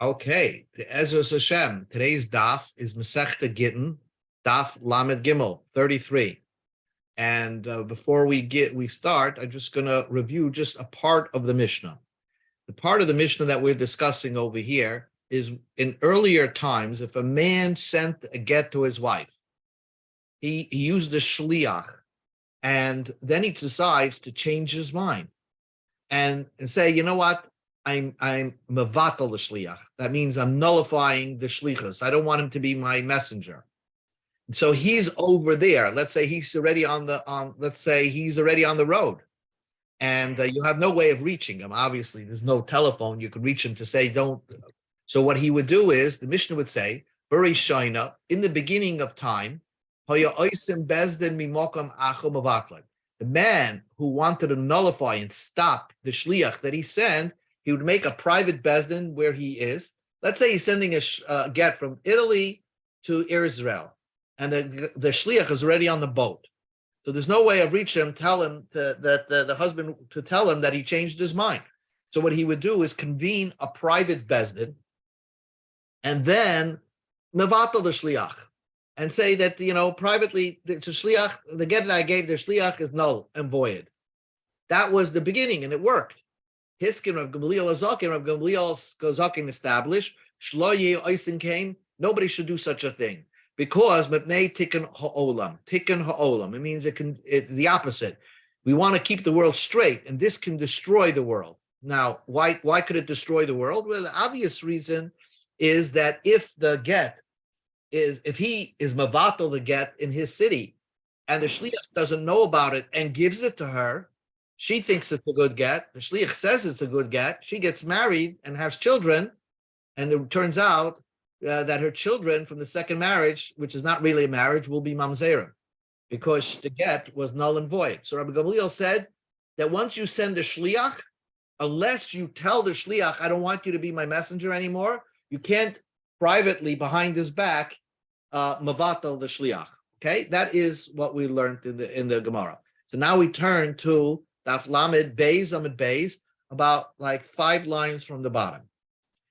Okay, the Ezra Hashem. Today's daf is Masechta Gittin Daf Lamed Gimel 33. And before we start, I'm just going to review just a part of the Mishnah. The part of the Mishnah that we're discussing over here is in earlier times, if a man sent a get to his wife, he used the shliach, and then he decides to change his mind and say, you know what? I'm mevatel the shliach. That means I'm nullifying the shlichus. I don't want him to be my messenger. So he's over there. Let's say he's already on the road, and you have no way of reaching him. Obviously, there's no telephone you could reach him to say don't. So what he would do is the Mishnah would say, "Bari Shaina," in the beginning of time, the man who wanted to nullify and stop the shliach that he sent, he would make a private bezdin where he is. Let's say he's sending a get from Italy to Israel, and the shliach is already on the boat. So there's no way of reaching him, tell him that the husband to tell him that he changed his mind. So what he would do is convene a private bezdin, and then mevatel the shliach, and say that, privately, the shliach, the get that I gave the shliach is null and void. That was the beginning, and it worked. Hiskin Rav Gamliel Azakin, Rav Gamliel Zakin established, Shlo Yeh Oisin Kain, nobody should do such a thing. Because Mepnei Tikkun Ha'olam. It means the opposite. We want to keep the world straight, and this can destroy the world. Now, why could it destroy the world? Well, the obvious reason is that if he is mavatal the get in his city, and the shliach doesn't know about it and gives it to her, she thinks it's a good get. The shliach says it's a good get. She gets married and has children, and it turns out that her children from the second marriage, which is not really a marriage, will be mamzerim, because the get was null and void. So Rabbi Gamliel said that once you send a shliach, unless you tell the shliach, I don't want you to be my messenger anymore, you can't privately behind his back mavatal the shliach. Okay, that is what we learned in the Gemara. So now we turn to Daf Lamed Beis Amid Beis, about like 5 lines from the bottom.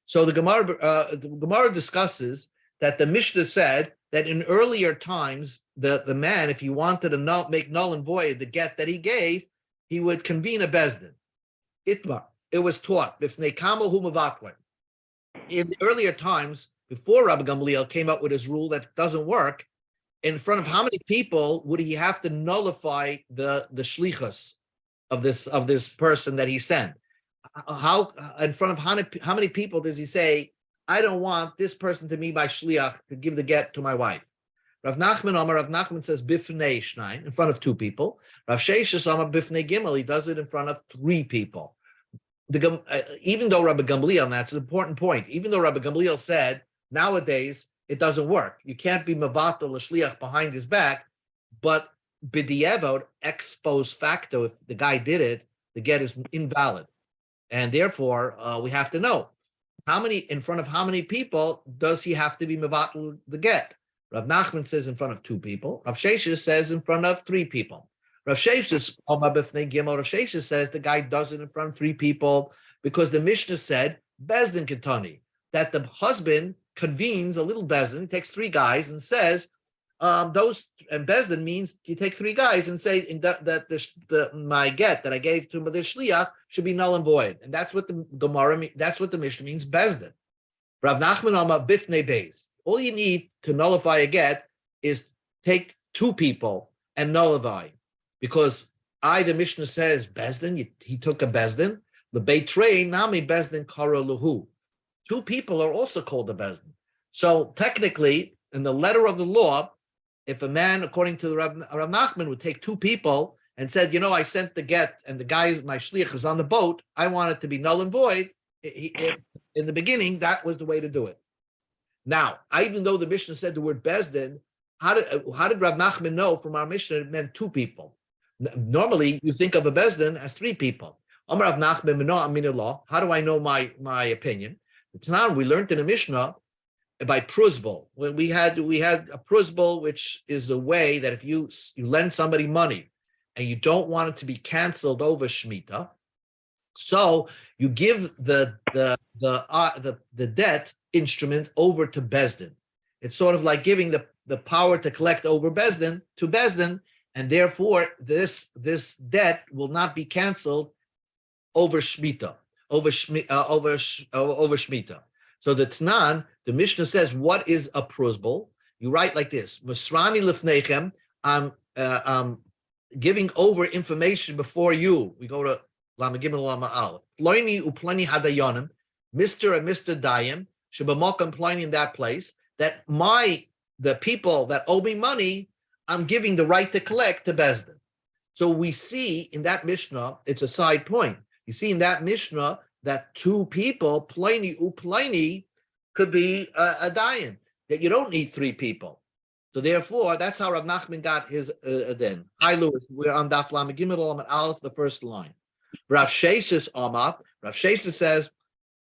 So the Gemara discusses that the Mishnah said that in earlier times, the man, if he wanted to make null and void the get that he gave, he would convene a bezdin. Itmar, it was taught. In the earlier times, before Rabbi Gamliel came up with his rule that it doesn't work, in front of how many people would he have to nullify the shlichus of this person that he sent? How in front of how many people does he say, I don't want this person to be my shliach to give the get to my wife? Rav Nachman says bifnei shnaim, in front of 2 people. Rav Sheshes Amar bifnei gimel, he does it in front of 3 people. Even though Rabbi Gamliel, and that's an important point, even though Rabbi Gamliel said nowadays it doesn't work, you can't be mevatel a shliach behind his back, but b'diavad, ex post facto, if the guy did it, the get is invalid. And therefore, we have to know in front of how many people does he have to be mevatel the get? Rav Nachman says in front of 2 people. Rav Sheshes says in front of 3 people. Rav Sheshes says the guy does it in front of 3 people because the Mishnah said bezdin ketani, that the husband convenes a little bezdin, he takes 3 guys and says, and bezdin means you take 3 guys and say that my get that I gave to the shliach should be null and void, and that's what the Gemara, that's what the Mishnah means, bezdin. Rav Nachman Amar bifnei beis. All you need to nullify a get is take 2 people and nullify, because the Mishnah says bezdin. He took a bezdin. The beitrei nami bezdin kara luhu. 2 people are also called a bezdin. So technically, in the letter of the law, if a man, according to the Rav Nachman, would take 2 people and said, I sent the get, and the guy, my shliach, is on the boat, I want it to be null and void, in the beginning, that was the way to do it. Now, even though the Mishnah said the word bezdin, how did Rav Nachman know from our Mishnah it meant 2 people? Normally, you think of a bezdin as 3 people. Amar Rav Nachman, how do I know my opinion? It's not, we learned in the Mishnah by pruzbul. When we had a pruzbul, which is a way that if you lend somebody money and you don't want it to be canceled over Shemitah, So you give the debt instrument over to Bezdin. It's sort of like giving the power to collect over Bezdin to Bezdin, and therefore this debt will not be canceled over Shemitah, over Shemitah. So the Tanan, the Mishnah says, what is a prosbul? You write like this: Masrani lifnechem. I'm giving over information before you. We go to Lama Gimel Lama Aleph. Ploini uplani hadayonim, Mr. and Mr. Dayim, Shabamokam Ploini in that place, that the people that owe me money, I'm giving the right to collect to Bezdin. So we see in that Mishnah, it's a side point. You see in that Mishnah that two people, Ploini uplani, could be a Dayan, that you don't need three people. So therefore, that's how Rav Nachman got his then. Hi, Louis. We're on Daf Lamed Gimel Lamed Aleph, the first line. Rav Sheshes Amar. Rav Sheshes says,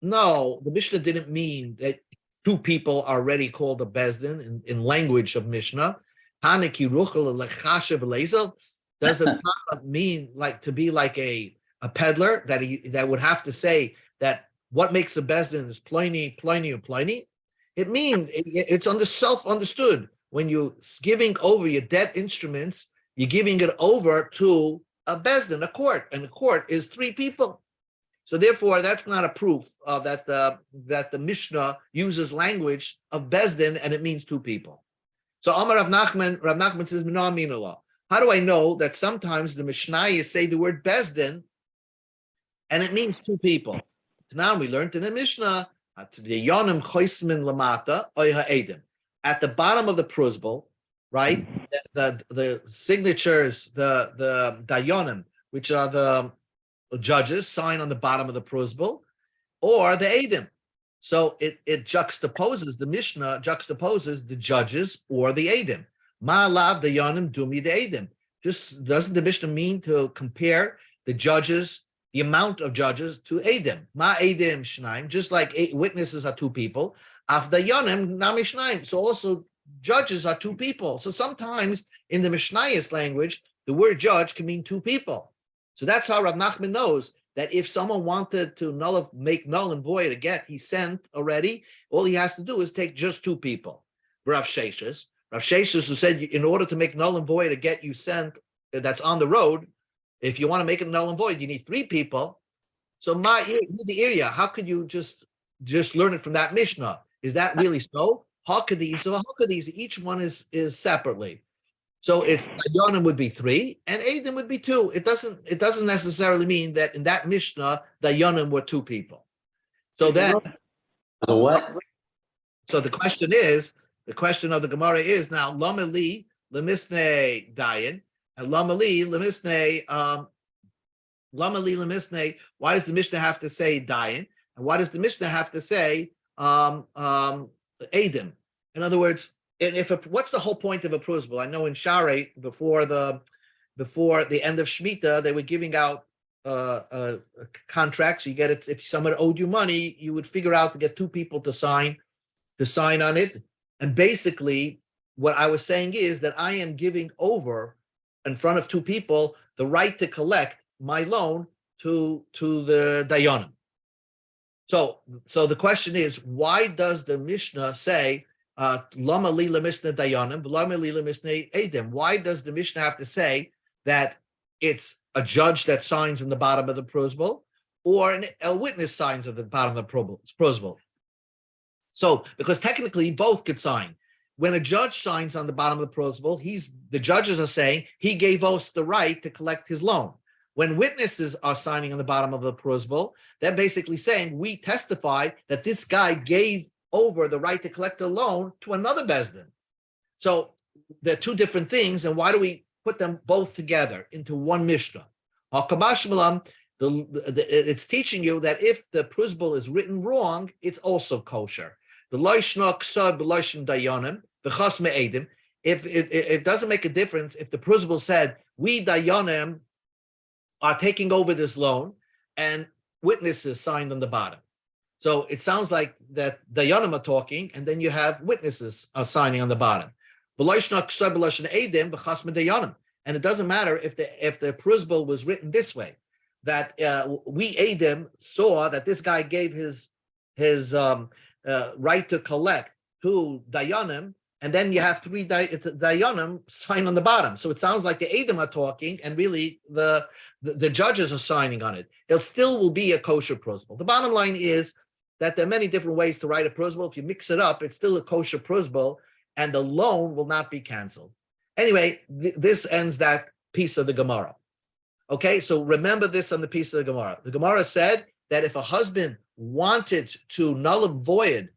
no, the Mishnah didn't mean that two people are already called a bezdin in language of Mishnah. Haneki ruchel lechashev lezel. Does the Tanakh mean like to be like a peddler that would have to say that what makes a bezdin is pliny, pliny, or pliny? It means it's self-understood. When you're giving over your debt instruments, you're giving it over to a bezdin, a court, and a court is three people. So therefore, that's not a proof of that the Mishnah uses language of bezdin and it means two people. So Amar Rav Nachman says, "Mina minallah." How do I know that sometimes the Mishnayos say the word bezdin and it means two people? Now we learned in the Mishnah, the yonim choismin lamata oy ha'edim. At the bottom of the prosbul, right? The signatures, the dayonim, which are the judges, sign on the bottom of the prosbul, or the edim. So it juxtaposes, the Mishnah juxtaposes the judges or the edim. Ma lav dayonim dumi the edim. Just doesn't the Mishnah mean to compare the judges, the amount of judges, to edim? Ma edim shnaim, just like witnesses are two people. Af dayonim nami shnaim. So also judges are two people. So sometimes in the Mishnayos language, the word judge can mean two people. So that's how Rav Nachman knows that if someone wanted to make null and void a get he sent already, all he has to do is take just two people. Rav Sheshes who said in order to make null and void a get you sent that's on the road, if you want to make it null and void, you need three people. So the area, how could you just learn it from that Mishnah? Is that really so? Hakadis, each one is separately. So it's Dayanim would be three and Edim would be two. It doesn't necessarily mean that in that Mishnah Dayanim were two people. So then what? So the question of the Gemara is now Lama li lemisne Dayan and Lama li lemisne why does the Mishnah have to say Dayan? And why does the Mishnah have to say Edim? In other words, and what's the whole point of a prosbul? I know in Sharei before the end of Shemitah, they were giving out contracts. You get it if someone owed you money, you would figure out to get two people to sign on it. And basically, what I was saying is that I am giving over in front of two people the right to collect my loan to the dayanim. So the question is, why does the Mishnah say Lama li lemisne dayanim, lama li lemisne edim? Why does the Mishnah have to say that it's a judge that signs on the bottom of the prosbul or a witness signs at the bottom of the prosbul? So because technically both could sign. When a judge signs on the bottom of the prosbul, the judges are saying he gave us the right to collect his loan. When witnesses are signing on the bottom of the prosbul, they're basically saying we testify that this guy gave over the right to collect a loan to another bezdin. So they're two different things, and why do we put them both together into one Mishnah? It's teaching you that if the prosbul is written wrong, it's also kosher. If it doesn't make a difference if the prosbul said we dayanim are taking over this loan and witnesses signed on the bottom. So it sounds like that dayanim are talking, and then you have witnesses are signing on the bottom. And it doesn't matter if the prosbul was written this way. that we Adam saw that this guy gave his right to collect to Dayanim, and then you have three Dayanim sign on the bottom. So it sounds like the Adam are talking, and really the judges are signing on it. It still will be a kosher prosbul. The bottom line is that there are many different ways to write a prosbul. If you mix it up, it's still a kosher prosbul, and the loan will not be canceled. Anyway, this ends that piece of the Gemara. Okay, so remember this on the piece of the Gemara. The Gemara said that if a husband wanted to null and void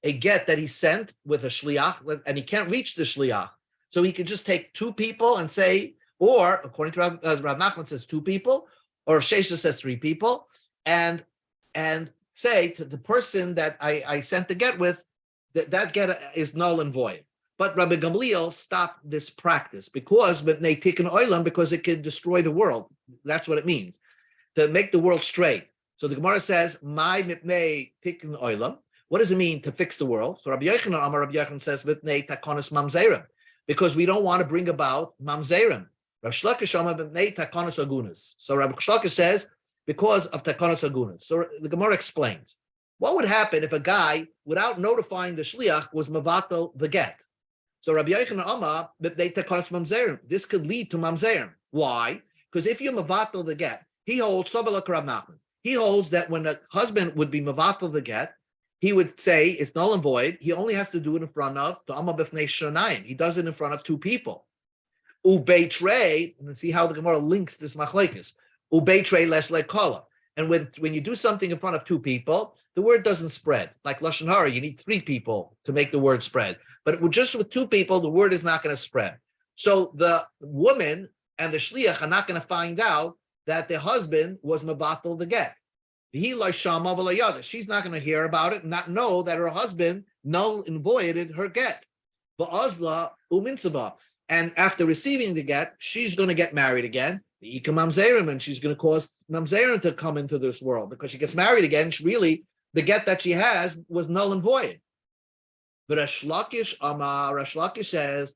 a get that he sent with a shliach, and he can't reach the shliach, so he could just take two people and say, or according to Rav Nachman says two people, or Shesha says three people, and say to the person that I sent the get with, that get is null and void. But Rabbi Gamliel stopped this practice because it could destroy the world. That's what it means, to make the world straight. So the Gemara says, "My mipnei tikkun olam." What does it mean to fix the world? So Rabbi Yochanan says, "Mipnei takonos mamzerim," because we don't want to bring about mamzerim. Rav Shlokish Amar mipnei takonos agunas. So Rabbi Shlokish says, because of takonos agunas. So the Gemara explains, what would happen if a guy, without notifying the shliach, was mavatal the get? So Rabbi Yochanan Amar, this could lead to mamzerim. Why? Because if you mavatal the get, he holds Sovelak Rav Nachman. He holds that when a husband would be mavatal the get, he would say it's null and void. He only has to do it in front of the Amar B'fnei Shonayim. He does it in front of two people. Ubeitrei, and see how the Gemara links this machlekes. Ubeitrei les lekala. And when you do something in front of two people, the word doesn't spread. Like Lashon Hara, you need three people to make the word spread. But just with two people, the word is not going to spread. So the woman and the shliach are not going to find out that the husband was mabatal the get. She's not going to hear about it and not know that her husband null and voided her get. And after receiving the get, she's going to get married again. And she's going to cause mamzerim to come into this world because she gets married again. The get that she has was null and void. But Resh Lakish says,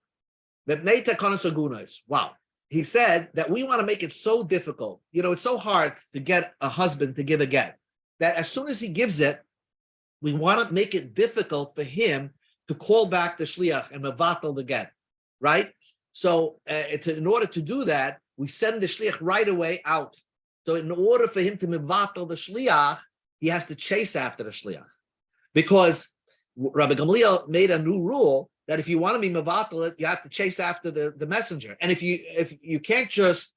wow. He said that we want to make it so difficult. It's so hard to get a husband to give a get that as soon as he gives it, we want to make it difficult for him to call back the shliach and mevatel the get, right? So in order to do that, we send the shliach right away out. So in order for him to mevatel the shliach, he has to chase after the shliach. Because Rabbi Gamliel made a new rule that if you want to be mevatel it, you have to chase after the messenger. And if you can't just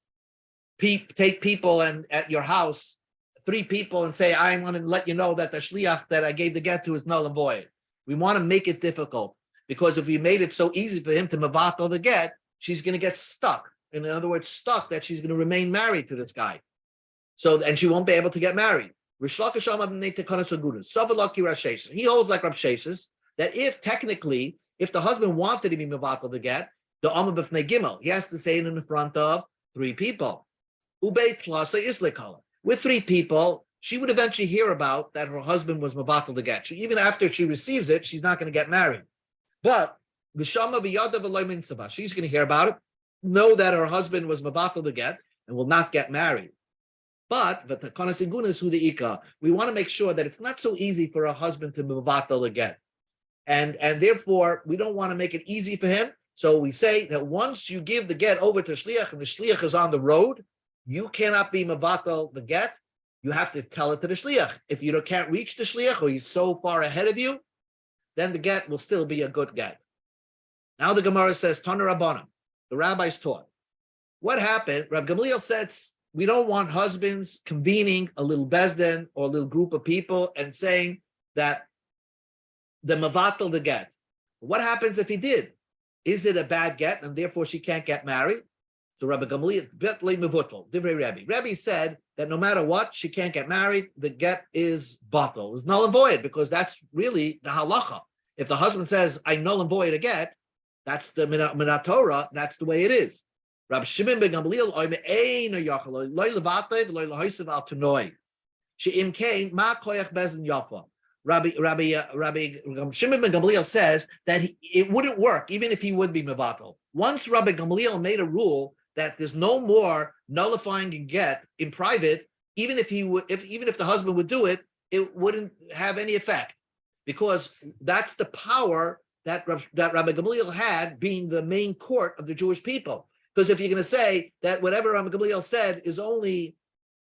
take people and at your house, three people, and say, I want to let you know that the shliach that I gave the get to is null and void. We want to make it difficult because if we made it so easy for him to mevatel the get, she's going to get stuck. In other words, stuck that she's going to remain married to this guy. And she won't be able to get married. He holds like Rav Sheshes that if the husband wanted to be mevatel the get, the Amar B'fnei Gimel, he has to say it in front of three people. With three people, she would eventually hear about that her husband was mevatel the get. Even after she receives it, she's not going to get married. But she's going to hear about it, know that her husband was mevatel the get, and will not get married. But the konas is who the ika. We want to make sure that it's not so easy for a husband to mevatel the get. And therefore, we don't want to make it easy for him. So we say that once you give the get over to shliach and the shliach is on the road, you cannot be mevatel the get. You have to tell it to the shliach. If you can't reach the shliach or he's so far ahead of you, then the get will still be a good get. Now the Gemara says, Tana Rabbanim, the rabbis taught. What happened? Rav Gamliel said, we don't want husbands convening a little bezdin or a little group of people and saying that the mevatel the get. What happens if he did? Is it a bad get and therefore she can't get married? So Rabbi Gamliel, betlei mevutel, divrei Rabbi. Rabbi said that no matter what, she can't get married. The get is batel, is null and void, because that's really the halacha. If the husband says, I null and void a get, that's the minat Torah, that's the way it is. Rabbi Shimon ben Gamliel, loy levatei v'loy lehosav al tanoi. She'im kain ma koyach bezin yafa. Rabbi Shimon ben Gamliel says that it wouldn't work even if he would be mevatel. Once Rabbi Gamliel made a rule that there's no more nullifying a get in private, even if the husband would do it, it wouldn't have any effect, because that's the power that Rabbi Gamliel had, being the main court of the Jewish people. Because if you're going to say that whatever Rabbi Gamliel said is only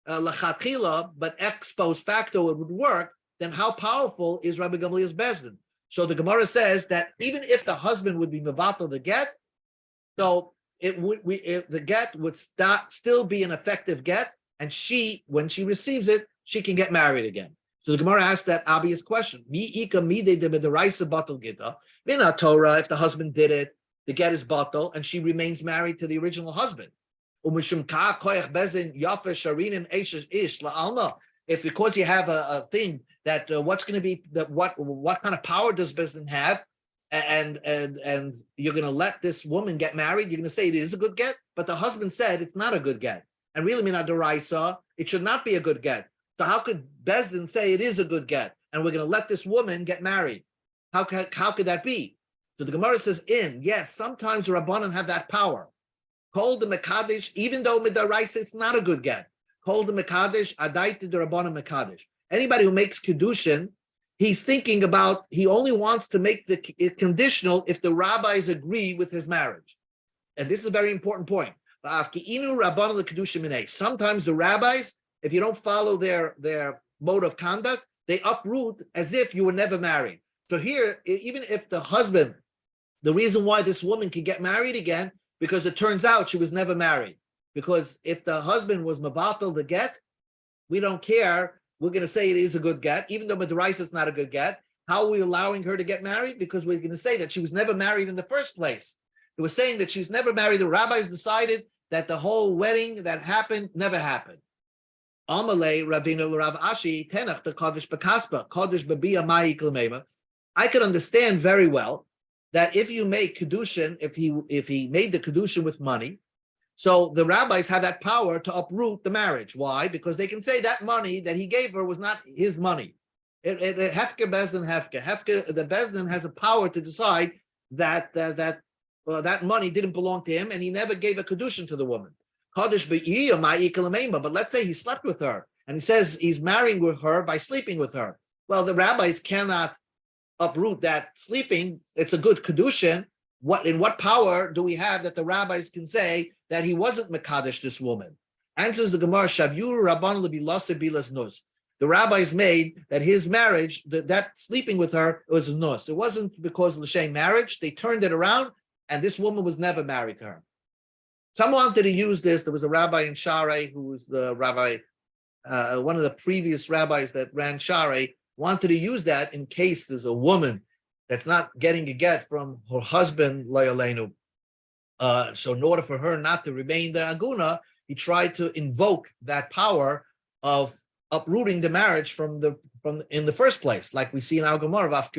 lachatchila, but ex post facto it would work, then how powerful is Rabbi Gamliel's bezdin? So the Gemara says that even if the husband would be mevatel the get, so the get would still be an effective get, and when she receives it, she can get married again. So the Gemara asks that obvious question: if the husband did it, the get is batal, and she remains married to the original husband. If because you have a thing that what's going to be that what kind of power does Bezdin have, and you're going to let this woman get married, you're going to say it is a good get, but the husband said it's not a good get, and really mina d'oraisa, it should not be a good get. So how could Bezdin say it is a good get, and we're going to let this woman get married? How could that be? So the Gemara says, yes, sometimes the Rabbanan have that power. Called the Mekadesh, even though midaraisa it's not a good get. Called the Mekadesh, adaita the Rabbanan Mekadesh. Anybody who makes kedushin, he's thinking about, he only wants to make it conditional if the rabbis agree with his marriage. And this is a very important point. Sometimes the rabbis, if you don't follow their mode of conduct, they uproot as if you were never married. So here, even if the husband, the reason why this woman can get married again, because it turns out she was never married. Because if the husband was mabatal the get, we don't care. We're going to say it is a good get, even though Madaraisa is not a good get. How are we allowing her to get married? Because we're going to say that she was never married in the first place. It was saying that she's never married. The rabbis decided that the whole wedding that happened never happened. Amalei Rabbeinu Rav Ashi Tenach the Kodesh Bekaspa Kodesh Babia Mai Klamema. I could understand very well that if you make kedushin, if he made the kedushin with money, so the rabbis have that power to uproot the marriage. Why? Because they can say that money that he gave her was not his money. Hefker Bezdin Hefker. Hefker, the Bezdin has a power to decide that that money didn't belong to him, and he never gave a kedushin to the woman. But let's say he slept with her, and he says he's marrying with her by sleeping with her. Well, the rabbis cannot uproot that sleeping. It's a good kedushin. In what power do we have that the rabbis can say that he wasn't mekadesh this woman? Answers the Gemara, Shavyu Rabban lebilase bilas nus. The rabbis made that his marriage, that sleeping with her, was nus. It wasn't because of l'shem marriage. They turned it around, and this woman was never married to her. Someone wanted to use this. There was a rabbi in Share who was the rabbi, one of the previous rabbis that ran Share, wanted to use that in case there's a woman that's not getting a get from her husband, Layalenu. So in order for her not to remain the aguna, he tried to invoke that power of uprooting the marriage from in the first place, like we see in our Gemara. Rabbis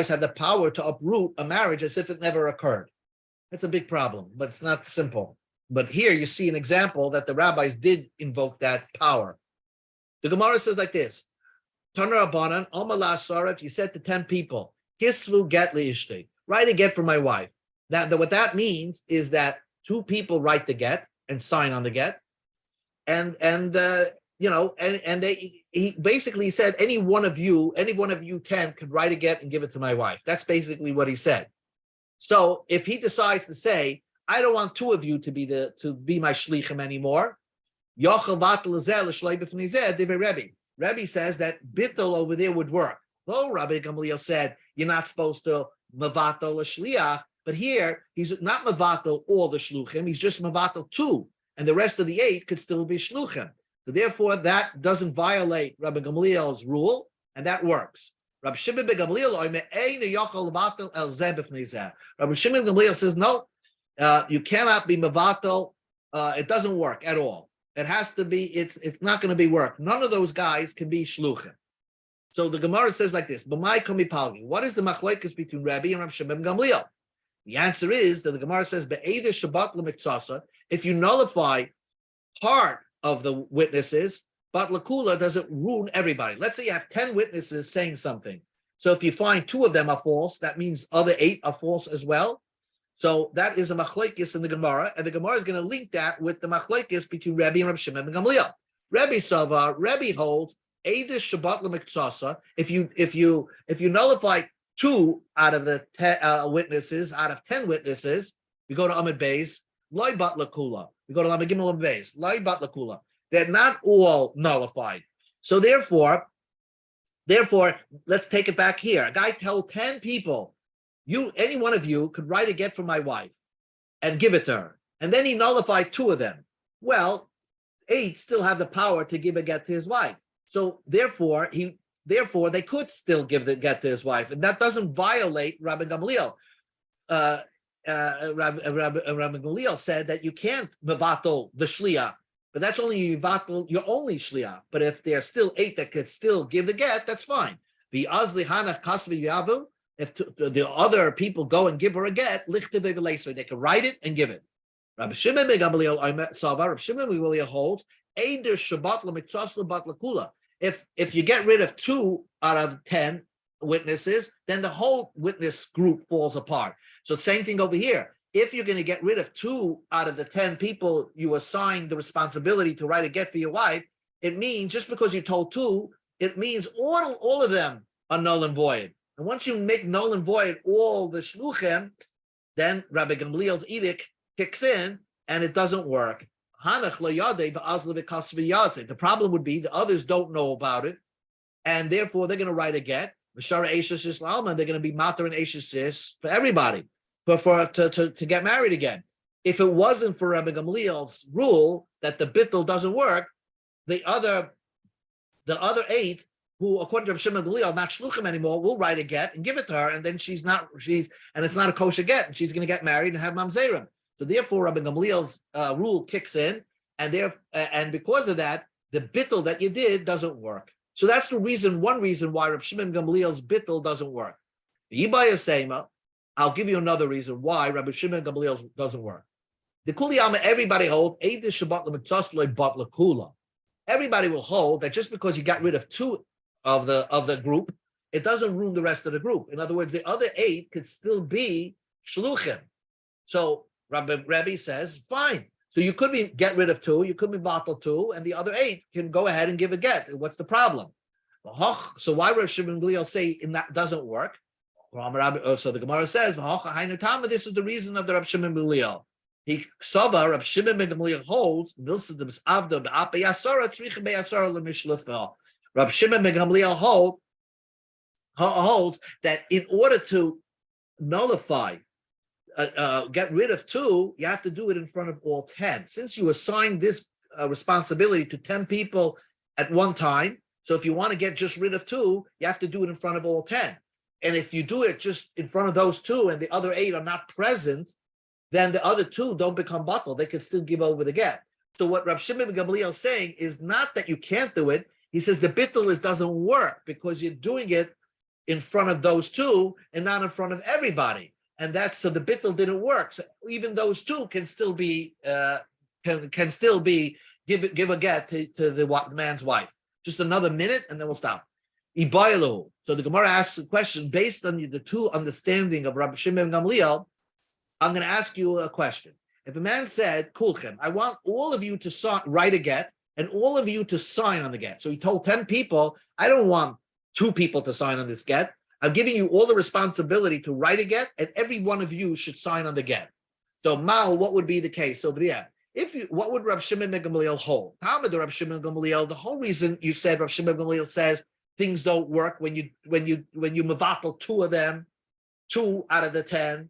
have the power to uproot a marriage as if it never occurred. That's a big problem, but it's not simple. But here you see an example that the rabbis did invoke that power. The Gemara says like this: Tanar Rabbanan, Omala Sarah, if you said to 10 people, Kisvu get li ishti, write a get for my wife. Now, what that means is that 2 people write the get and sign on the get, and he basically said any one of you 10 could write a get and give it to my wife. That's basically what he said. So if he decides to say, I don't want 2 of you to be my shlichim anymore, Rebbe says that bittul over there would work. Though Rabbi Gamliel said you're not supposed to mavatal a shliach, but here he's not mavatal all the shluchim, he's just mavatal 2, and the rest of the 8 could still be shluchim. So therefore, that doesn't violate Rabbi Gamliel's rule, and that works. Rabbi Shimon ben Gamliel says no, you cannot be mavatal. It doesn't work at all. It has to be. It's not going to be work. None of those guys can be shluchim. So the Gemara says like this: B'mai kami palgi. What is the machlokes between Rabbi and Rabbi Shimon ben Gamliel? The answer is that the Gemara says be'eder shabbat l'miktsasa. If you nullify part of the witnesses, but lakula doesn't ruin everybody. Let's say you have 10 witnesses saying something. So if you find 2 of them are false, that means other 8 are false as well. So that is a machlokes in the Gemara, and the Gemara is going to link that with the machlokes between Rebbe and Reb Shimon ben Gamliel. Rebbe holds Eidish Shabbat L'Miktsasa. If you nullify 2 out of the 10 witnesses out of 10 witnesses, we go to Amid Beis, Loi Bat Lakula. We go to Lamed Gimel Amid Beis, Loi Bat Lakula. They're not all nullified. So therefore, let's take it back here. A guy told 10 people, any one of you could write a get for my wife and give it to her. And then he nullified 2 of them. Well, 8 still have the power to give a get to his wife. So therefore, they could still give the get to his wife. And that doesn't violate Rabbi Gamliel. Rabbi Gamliel said that you can't mevatel the shliach, but that's only you mevatel your only shliach. But if there's still 8 that could still give the get, that's fine. The azli hanach kasvi yavu. If the other people go and give her a get, lichte bebeleiser, they can write it and give it. Rabbi Shimon ben Gamliel Rabbi Shimon ben Gamliel holds eider shabbat l'mitzas l'bat l'kula. If you get rid of 2 out of 10 witnesses, then the whole witness group falls apart. So same thing over here. If you're going to get rid of 2 out of the 10 people you assigned the responsibility to write a get for your wife, it means just because you told 2, it means all of them are null and void. And once you make null and void all the shluchim, then Rabbi Gamliel's edict kicks in and it doesn't work. The problem would be the others don't know about it, and therefore they're going to write a get. They're going to be matar and eshesis for everybody, but to get married again. If it wasn't for Rabbi Gamliel's rule that the bittul doesn't work, the other 8 who, according to Rabbi Shimon ben Gamliel, not shluchim anymore, will write a get and give it to her, and then and it's not a kosher get, and she's going to get married and have mamzerim. So therefore, Rabbi Gamliel's rule kicks in, and because of that, the bittul that you did doesn't work. So that's one reason why Rabbi Shimon Gamliel's bittul doesn't work. The Ibaya Seima, I'll give you another reason why Rabbi Shimon Gamliel's doesn't work. The Kuliyama, everybody holds Eidish Shabbat L'Mitzas L'Bat L'Kula. Everybody will hold that just because you got rid of 2 of the group, it doesn't ruin the rest of the group. In other words, the other 8 could still be shluchim. So Rabbi says, fine. So you could get rid of 2, you could be bottle 2, and the other 8 can go ahead and give a get. What's the problem? So why Rabbi Shimon Gamliel say that doesn't work? So the Gemara says, this is the reason of the Rabbi Shimon Gamliel. Rabbi Shimon ben Gamliel holds, Rabbi Shimon ben Gamliel holds that in order to nullify, get rid of 2, you have to do it in front of all 10. Since you assigned this responsibility to 10 people at one time, so if you want to get just rid of 2, you have to do it in front of all 10. And if you do it just in front of those 2 and the other 8 are not present, then the other 2 don't become bottled. They can still give over the get. So what Rabbi Shimon ben Gamliel is saying is not that you can't do it. He says the bittul doesn't work because you're doing it in front of those 2 and not in front of everybody. And so the bittul didn't work. So even those 2 can still be give a get to the man's wife. Just another minute, and then we'll stop. Ibaylu. So the Gemara asks a question based on the 2 understanding of Rabbi Shimon ben Gamliel. I'm going to ask you a question. If a man said, "Kulchem, I want all of you to write a get, and all of you to sign on the get." So he told 10 people, "I don't want 2 people to sign on this get. I'm giving you all the responsibility to write a get, and every one of you should sign on the get." So, Mal, what would be the case over there? What would Rabbi Shimon ben Gamliel hold? Talmud Rabbi Shimon ben Gamliel. The whole reason you said Rabbi Shimon ben Gamliel says things don't work when you mevatel 2 of them, 2 out of the 10.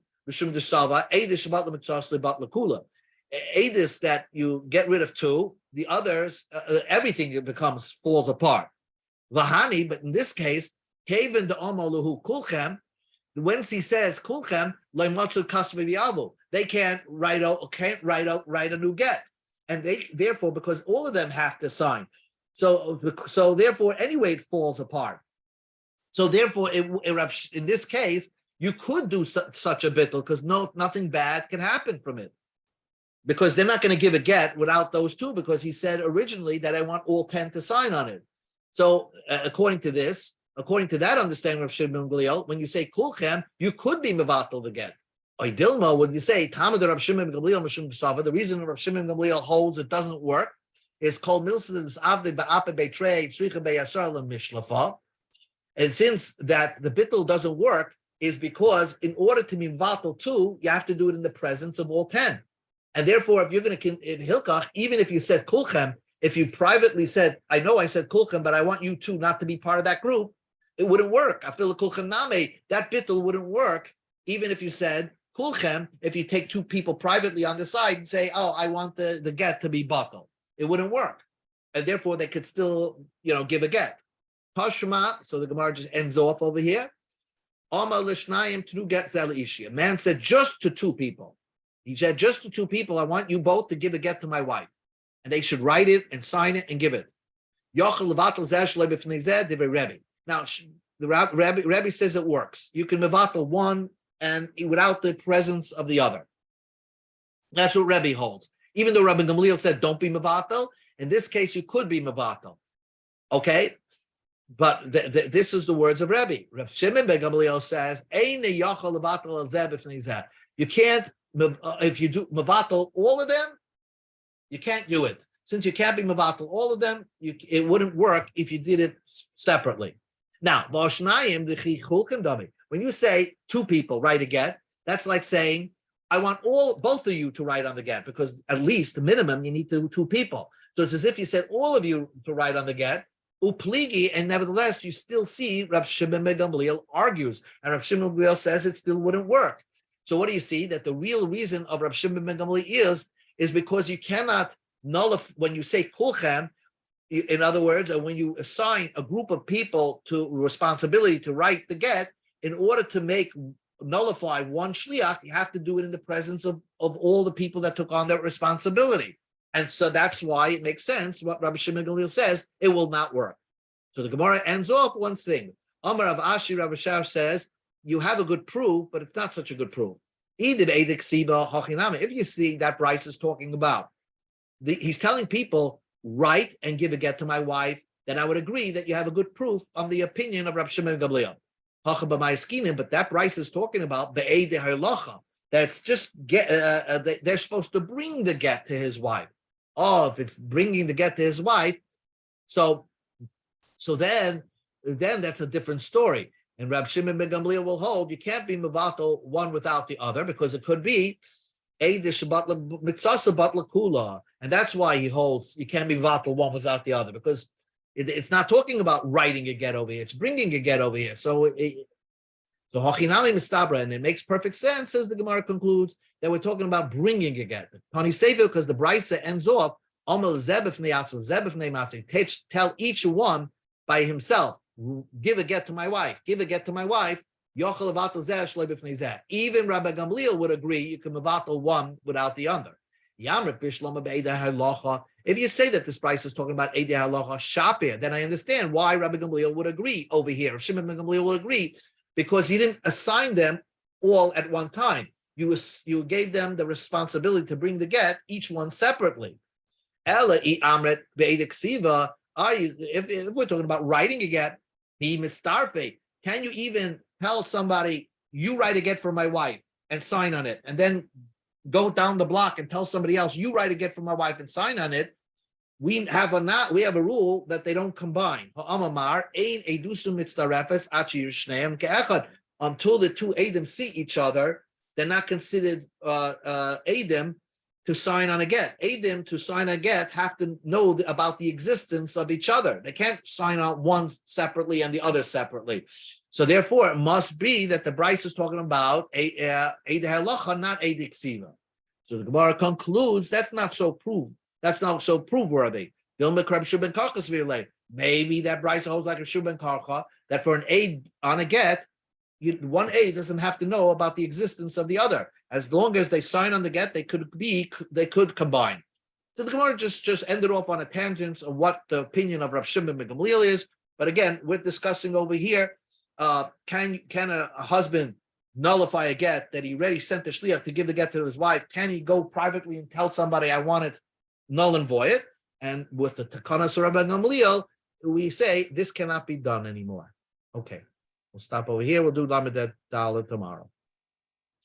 Edis that you get rid of 2, the others, everything falls apart. Vahani, but in this case, Kaven the Omaluhu Kulchem, once he says Kulchem, they can't write a new get. And therefore, because all of them have to sign. So therefore, anyway, it falls apart. So therefore, in this case, you could do such a bittul because nothing bad can happen from it. Because they're not going to give a get without those 2, because he said originally that I want all 10 to sign on it. So according to that understanding of Shimon ben Gamliel, when you say kulchem, you could be mevatel the get. Dilma, when you say Talmud Rav Shimon ben Gamliel Mishum B'Sava, the reason Rav Shimon ben Gamliel holds it doesn't work is called Milsa Avde Ba'ape Beitrei Tzricha Beyasar Mishlafa. And since that the bittul doesn't work, is because in order to be mivatal 2, you have to do it in the presence of all 10. And therefore, if you're going to in Hilkach, even if you said kulchem, if you privately said, I know I said kulchem, but I want you 2 not to be part of that group, it wouldn't work. I feel kulchem name, that bittul wouldn't work, even if you said kulchem, if you take 2 people privately on the side and say, oh, I want the get to be batal. It wouldn't work. And therefore, they could still, give a get. Tashma, so the Gemara just ends off over here. Amar lishnayim to get zel ishi. A man said just to 2 people. He said just to 2 people, I want you both to give a get to my wife. And they should write it and sign it and give it. Now, the Rebbe says it works. You can mevatel one and without the presence of the other. That's what Rebbe holds. Even though Rabbi Gamliel said don't be mevatel, in this case you could be mevatel. Okay? But this is the words of Rebbe. Reb Shimon ben Gamliel says, you can't, if you do mevatel all of them, you can't do it. Since you can't be mevatel all of them, it wouldn't work if you did it separately. Now, when you say 2 people write a get, that's like saying, I want both of you to write on the get, because at least the minimum you need 2 people. So it's as if you said all of you to write on the get, upligi, and nevertheless you still see Rav Shimon ben Gamliel argues, and Rav Shimon ben Gamliel says it still wouldn't work. So what do you see? That the real reason of Rav Shimon ben Gamliel is because you cannot nullify when you say kulchem. In other words, when you assign a group of people to responsibility to write the get, in order to nullify one shliach, you have to do it in the presence of all the people that took on that responsibility. And so that's why it makes sense what Rabbi Shimon Gamliel says, it will not work. So the Gemara ends off one thing. Amar Rav Ashi, Rabbi Shach says, you have a good proof, but it's not such a good proof. If you see that Bryce is talking about, he's telling people, write and give a get to my wife, then I would agree that you have a good proof on the opinion of Rabbi Shimon Gamliel. But that Bryce is talking about be'ed halacha. That's just they're supposed to bring the get to his wife. Oh, if it's bringing the get to his wife, so then that's a different story. And Rab Shimon ben Gamliel will hold you can't be mevatel one without the other, because it could be and that's why he holds you can't be mevatel one without the other, because it's not talking about writing a get over here; it's bringing a get over here. So hachinami mistabra, and it makes perfect sense, as the Gemara concludes, that we're talking about bringing a get. Tani Sefer, because the Brisa ends off, tell each one by himself, give a get to my wife, give a get to my wife. Even Rabbi Gamliel would agree you can mevatel one without the other. If you say that this Brisa is talking about Eidei Halacha Shapir, then I understand why Rabbi Gamliel would agree over here. Shimon ben Gamliel would agree, because he didn't assign them all at one time. You gave them the responsibility to bring the get, each one separately. If we're talking about writing a get, can you even tell somebody, you write a get for my wife and sign on it, and then go down the block and tell somebody else, you write a get for my wife and sign on it? We have a rule that they don't combine. Until the 2 Adam see each other, they're not considered Adam to sign on a get. Adam to sign a get have to know about the existence of each other. They can't sign on one separately and the other separately. So therefore, it must be that the Bryce is talking about Eidei Halacha, not Eidei Ksiva. So the Gemara concludes that's not so proof. That's not so proof-worthy. Maybe that Bryce holds like a Shuban Karcha, that for an aid on a get, one aid doesn't have to know about the existence of the other. As long as they sign on the get, they could combine. So the Gemara just ended off on a tangent of what the opinion of Rav Shimon ben Gamliel is. But again, we're discussing over here, can a husband nullify a get that he already sent the shliach to give the get to his wife? Can he go privately and tell somebody, I want it null and void? And with the Takanas of Rabbi Gamliel, we say this cannot be done anymore. Okay, we'll stop over here. We'll do Lamed Dalet tomorrow.